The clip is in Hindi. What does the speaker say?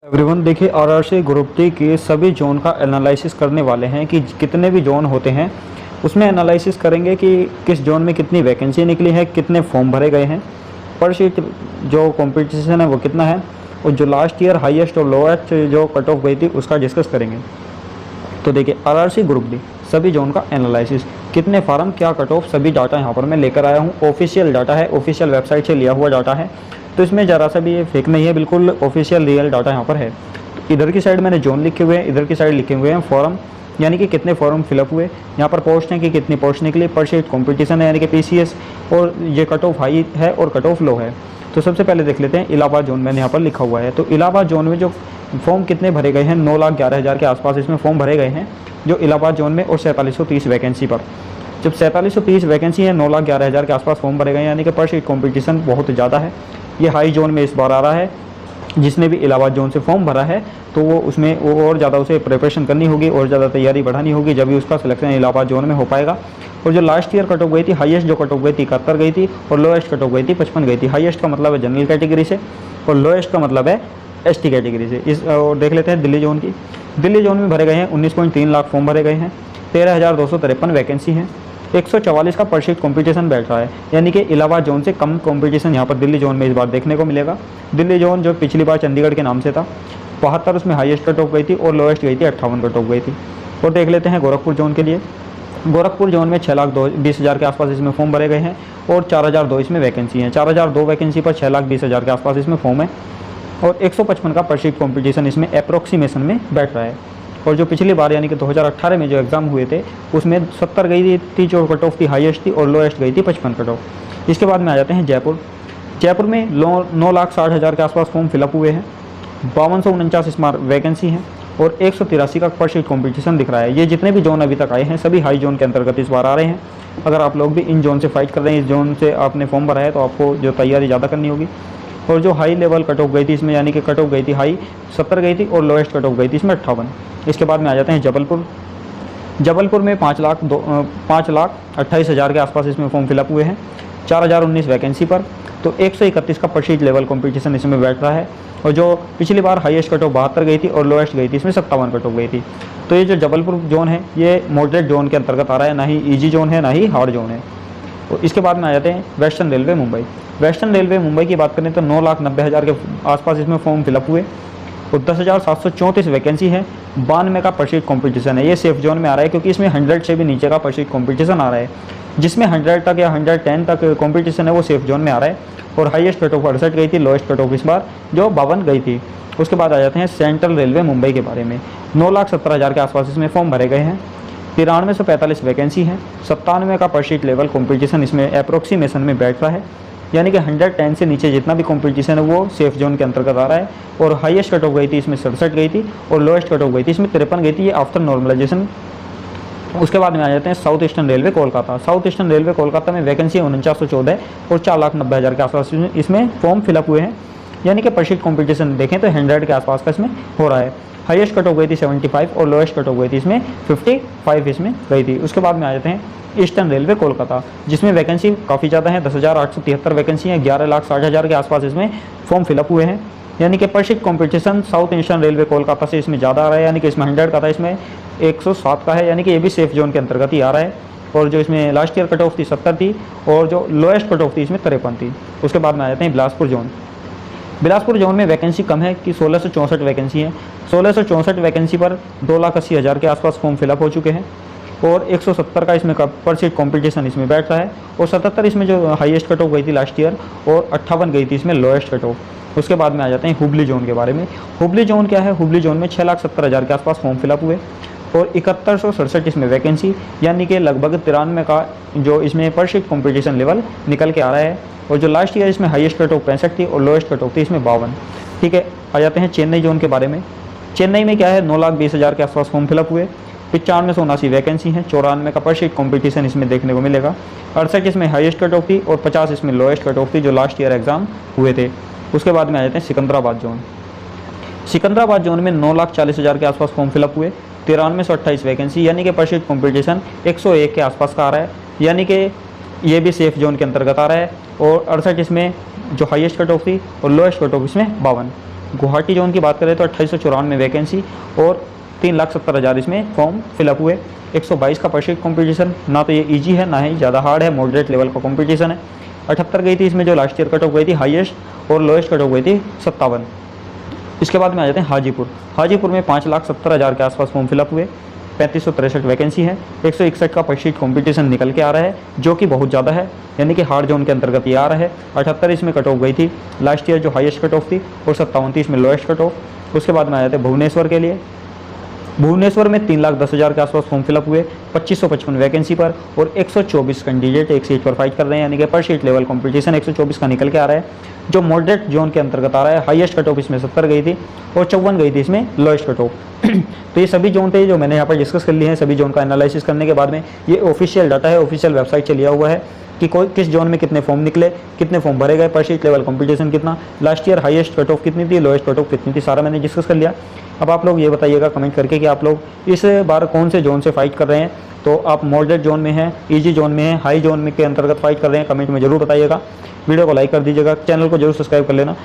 एवरीवन, देखिए आरआरसी ग्रुप डी के सभी जोन का एनालिसिस करने वाले हैं कि कितने भी जोन होते हैं उसमें एनालिसिस करेंगे कि किस जोन में कितनी वैकेंसी निकली है, कितने फॉर्म भरे गए हैं, पर शीट जो कंपटीशन है वो कितना है, और जो लास्ट ईयर हाईएस्ट और लोएस्ट जो कट ऑफ गई थी उसका डिस्कस करेंगे। तो देखिए आरआरसी ग्रुप डी सभी जोन का एनालिसिस, कितने फार्म, क्या कट ऑफ, सभी डाटा यहाँ पर मैं लेकर आया हूँ। ऑफिशियल डाटा है, ऑफिशियल वेबसाइट से लिया हुआ डाटा है, तो इसमें ज़रा सा भी ये फेक नहीं है, बिल्कुल ऑफिशियल रियल डाटा यहाँ पर है। तो इधर की साइड मैंने जोन लिखे हुए हैं, इधर की साइड लिखे हुए हैं फॉर्म, यानी कि कितने फॉर्म फिलअप हुए, यहाँ पर पोस्ट है कि कितनी पोस्ट निकली, पर शीट कॉम्पिटिशन है यानी कि पीसीएस, और ये कट ऑफ हाई है और कट ऑफ लो है। तो सबसे पहले देख लेते हैं इलाहाबाद जोन मैंने यहाँ पर लिखा हुआ है। तो इलाहाबाद जोन में जो फॉर्म कितने भरे गए हैं, 9,11,000 के आसपास इसमें फॉर्म भरे गए हैं जो इलाहाबाद जोन में, और 4730 वैकेंसी पर। जब 4730 वैकेंसी है, 9,11,000 के आसपास फॉर्म भरे गए हैं, यानी कि पर शीट कॉम्पिटिशन बहुत ज़्यादा है। ये हाई जोन में इस बार आ रहा है। जिसने भी इलाहाबाद जोन से फॉर्म भरा है तो वो उसमें वो और ज़्यादा उसे प्रिपरेशन करनी होगी और ज़्यादा तैयारी बढ़ानी होगी, जब भी उसका सिलेक्शन इलाहाबाद जोन में हो पाएगा। और जो लास्ट ईयर कट ऑफ गई थी, हाईएस्ट जो कट ऑफ गई थी 71 गई थी, और लोएस्ट कट ऑफ गई थी 55 गई थी। हाईएस्ट का मतलब है जनरल कैटेगरी से और लोएस्ट का मतलब है एसटी कैटेगरी से। इस और देख लेते हैं दिल्ली जोन की। दिल्ली जोन में भरे गए हैं 19.3 लाख फॉर्म भरे गए हैं, 13,253 वैकेंसी हैं, 144 का पर शीट कॉम्पिटिशन बैठ रहा है, यानी कि इलाहाबाद जोन से कम कॉम्पिटिशन यहाँ पर दिल्ली जोन में इस बार देखने को मिलेगा। दिल्ली जोन जो पिछली बार चंडीगढ़ के नाम से था, 72 उसमें हाईएस्ट कट ऑफ गई थी और लोएस्ट गई थी 58 कट ऑफ गई थी। और देख लेते हैं गोरखपुर जोन के लिए। गोरखपुर जोन में 6,20,000 के आसपास इसमें फॉर्म भरे गए हैं और 4,002 इसमें वैकेंसी हैं। 4,002 वैकेंसी पर 6,20,000 के आसपास इसमें फॉर्म है, और 155 का पर शीट कॉम्पिटिशन इसमें अप्रोक्सीमेशन में बैठ रहा है। और जो पिछली बार यानी कि 2018 में जो एग्ज़ाम हुए थे उसमें 70 गई थी जो कट ऑफ थी हाईएस्ट थी, और लोएस्ट गई थी 55 कट ऑफ। इसके बाद में आ जाते हैं जयपुर। जयपुर में 9,60,000 के आसपास फॉर्म फिलअप हुए हैं, 5249 इस बार वैकेंसी हैं, और 183 का पर शीट कॉम्पिटिशन दिख रहा है। ये जितने भी जोन अभी तक आए हैं सभी हाई जोन के अंतर्गत इस बार आ रहे हैं। अगर आप लोग भी इन जोन से फाइट कर रहे हैं, इस जोन से आपने फॉर्म भरा है, तो आपको जो तैयारी ज़्यादा करनी होगी। और जो हाई लेवल कट ऑफ गई थी इसमें, यानी कि कट ऑफ गई थी हाई 70 गई थी और लोएस्ट कट ऑफ गई थी इसमें 58। इसके बाद में आ जाते हैं जबलपुर। जबलपुर में 5,28,000 के आसपास इसमें फॉर्म फिलअप हुए हैं, 4,019 वैकेंसी पर, तो 131 का पर शीट लेवल कॉम्पिटिशन इसमें बैठ रहा है। और जो पिछली बार हाईएस्ट कट ऑफ 72 गई थी और लोएस्ट गई थी इसमें 57 कट ऑफ गई थी। तो ये जो जबलपुर जोन है ये मॉडरेट जोन के अंतर्गत आ रहा है, ना ही ईजी जोन है ना ही हार्ड जोन है। तो इसके बाद में आ जाते हैं western railway Mumbai. Western railway Mumbai की बात करें तो 9,90,000 के आसपास इसमें फॉर्म फिलअप हुए और 10,734 वैकेंसी है, 92 का पर शीट कॉम्पिटिशन है। ये सेफ जोन में आ रहा है क्योंकि इसमें 100 से भी नीचे का पर शीट कॉम्पिटिशन आ रहा है। जिसमें 100 तक या 110 तक कॉम्पिटिशन है वो सेफ जोन में आ रहा है। और हाईएस्ट कट ऑफ 68 गई थी, लोएस्ट कट ऑफ इस बार जो 52 गई थी। उसके बाद आ जाते हैं सेंट्रल रेलवे मुंबई के बारे में। 9,70,000 के आसपास इसमें फॉर्म भरे गए हैं, 9345 वैकेंसी है, 97 का पर शीट लेवल कॉम्पिटिशन इसमें अप्रोक्सीमेशन में बैठ रहा है, यानी कि 110 से नीचे जितना भी कॉम्पिटिशन है वो सेफ जोन के अंतर्गत आ रहा है। और हाईएस्ट कट ऑफ गई थी इसमें 67 गई थी और लोएस्ट कट ऑफ गई थी इसमें 53 गई थी, ये आफ्टर नॉर्मलाइजेशन। उसके बाद में आ जाते हैं south eastern railway Kolkata. South eastern railway Kolkata में वैकेंसी 4914 और 4,90,000 के आसपास इसमें फॉर्म फिलअप हुए हैं, यानी कि पर शीट कॉम्पिटिशन देखें तो 100 के आसपास का इसमें हो रहा है। हाईएस्ट कट ऑफ गई थी 75 और लोएस्ट कट ऑफ गई थी इसमें 55 इसमें गई थी। उसके बाद में आ जाते हैं ईस्टर्न रेलवे कोलकाता, जिसमें वैकेंसी काफ़ी ज़्यादा है, 10,873 वैकेंसी है, 11,60,000 के आसपास इसमें फॉर्म फिलअप हुए हैं, यानी कि पर sheet competition south eastern railway Kolkata से इसमें ज़्यादा आ रहा है, यानी कि इसमें 100 का था, इसमें 107 का है, यानी कि ये भी सेफ जोन के अंतर्गत ही आ रहा है। और जो इसमें लास्ट ईयर कट ऑफ थी 70 थी और जो लोएस्ट कट ऑफ थी इसमें 53 थी। उसके बाद में आ जाते हैं बिलासपुर जोन। बिलासपुर जोन में वैकेंसी कम है कि 1,664 वैकेंसी है। 1,664 वैकेंसी पर 2,80,000 के आसपास फॉर्म फिलअप हो चुके हैं और 170 का इसमें पर सीट कॉम्पिटिशन इसमें बैठ रहा है, और 77 इसमें जो हाईएस्ट कट ऑफ गई थी लास्ट ईयर और 58 गई थी इसमें लोएस्ट कट ऑफ। उसके बाद में आ जाते हैं हुबली जोन के बारे में। हुबली जोन क्या है? हुबली जोन में 6,70,000 के आसपास फॉर्म फिलअप हुए और 7167 इसमें वैकेंसी, यानी कि लगभग 93 का जो इसमें पर शीट कॉम्पिटिशन लेवल निकल के आ रहा है। और जो लास्ट ईयर इसमें हाईएस्ट कट ऑफ 65 थी और लोएस्ट कट ऑफ थी इसमें 52। ठीक है, आ जाते हैं चेन्नई जोन के बारे में। चेन्नई में क्या है? 9,20,000 के आसपास फॉर्म फिलअप हुए, 9579 वैकेंसी है, 94 का पर शीट कॉम्पिटिशन इसमें देखने को मिलेगा, 68 इसमें हाईएस्ट कट ऑफ थी और 50 इसमें लोएस्ट कट ऑफ थी जो लास्ट ईयर एग्जाम हुए थे। उसके बाद में आ जाते हैं सिकंदराबाद जोन। सिकंदराबाद जोन में 9,40,000 के आसपास फॉर्म फिलअप हुए, 9328 वैकेंसी, यानी कि पर शीट कॉम्पिटिशन 101 के आसपास का आ रहा है, यानी कि ये भी सेफ जोन के अंतर्गत आ रहा है। और 68 इसमें जो हाईएस्ट कट ऑफ थी और लोएस्ट कट ऑफ इसमें 52। गुवाहाटी जोन की बात करें तो 2894 वैकेंसी और 3,70,000 इसमें फॉर्म फिलअप हुए। 122 का परसेंट कॉम्पिटिशन, ना तो ये ईजी है ना ही ज़्यादा हार्ड है, मॉडरेट लेवल का कॉम्पिटिशन है। 78 गई थी इसमें जो लास्ट ईयर कट ऑफ गई थी हाईएस्ट, और लोएस्ट कट ऑफ गई थी 57। इसके बाद में आ जाते हैं हाजीपुर। हाजीपुर में 5,70,000 के आसपास फॉर्म फिलअप हुए। 3563 वैकेंसी है। 161 का परसेंट कॉम्पिटिशन निकल के आ रहा है, जो कि बहुत ज़्यादा है, यानी कि हार्ड जोन के अंतर्गत ये आ रहा है। 78 इसमें कट ऑफ गई थी लास्ट ईयर जो हाईएस्ट कट ऑफ थी, और 57 थी इसमें लोएस्ट कट ऑफ। उसके बाद में आ जाते हैं भुवनेश्वर के लिए। भुवनेश्वर में 3,10,000 के आसपास फॉर्म फिलअप हुए 2555 वैकेंसी पर, और 124 कैंडिडेट एक सीट पर फाइट कर रहे हैं, यानी कि पर सीट लेवल कंपटीशन 124 का निकल के आ रहा है, जो मॉडरेट जोन के अंतर्गत आ रहा है। हाईएस्ट कट ऑफ इसमें 70 गई थी और 54 गई थी इसमें लोएस्ट कट ऑफ। तो ये सभी जोन थे जो मैंने यहाँ पर डिस्कस कर लिए हैं। सभी जोन का एनालिसिस करने के बाद में ये ऑफिशियल डाटा है, ऑफिशियल वेबसाइट से लिया हुआ है कि कोई किस जोन में कितने फॉर्म निकले, कितने फॉर्म भरे गए, पर सीट लेवल कंपटीशन कितना, last year highest cut off कितनी थी, लोएस्ट कट ऑफ कितनी थी, सारा मैंने डिस्कस कर लिया। अब आप लोग ये बताइएगा कमेंट करके कि आप लोग इस बार कौन से जोन से फाइट कर रहे हैं। तो आप मॉडरेट जोन में हैं, ईजी जोन में हैं, हाई जोन में के अंतर्गत फाइट कर रहे हैं, कमेंट में जरूर बताइएगा। वीडियो को लाइक कर दीजिएगा, चैनल को जरूर सब्सक्राइब कर लेना।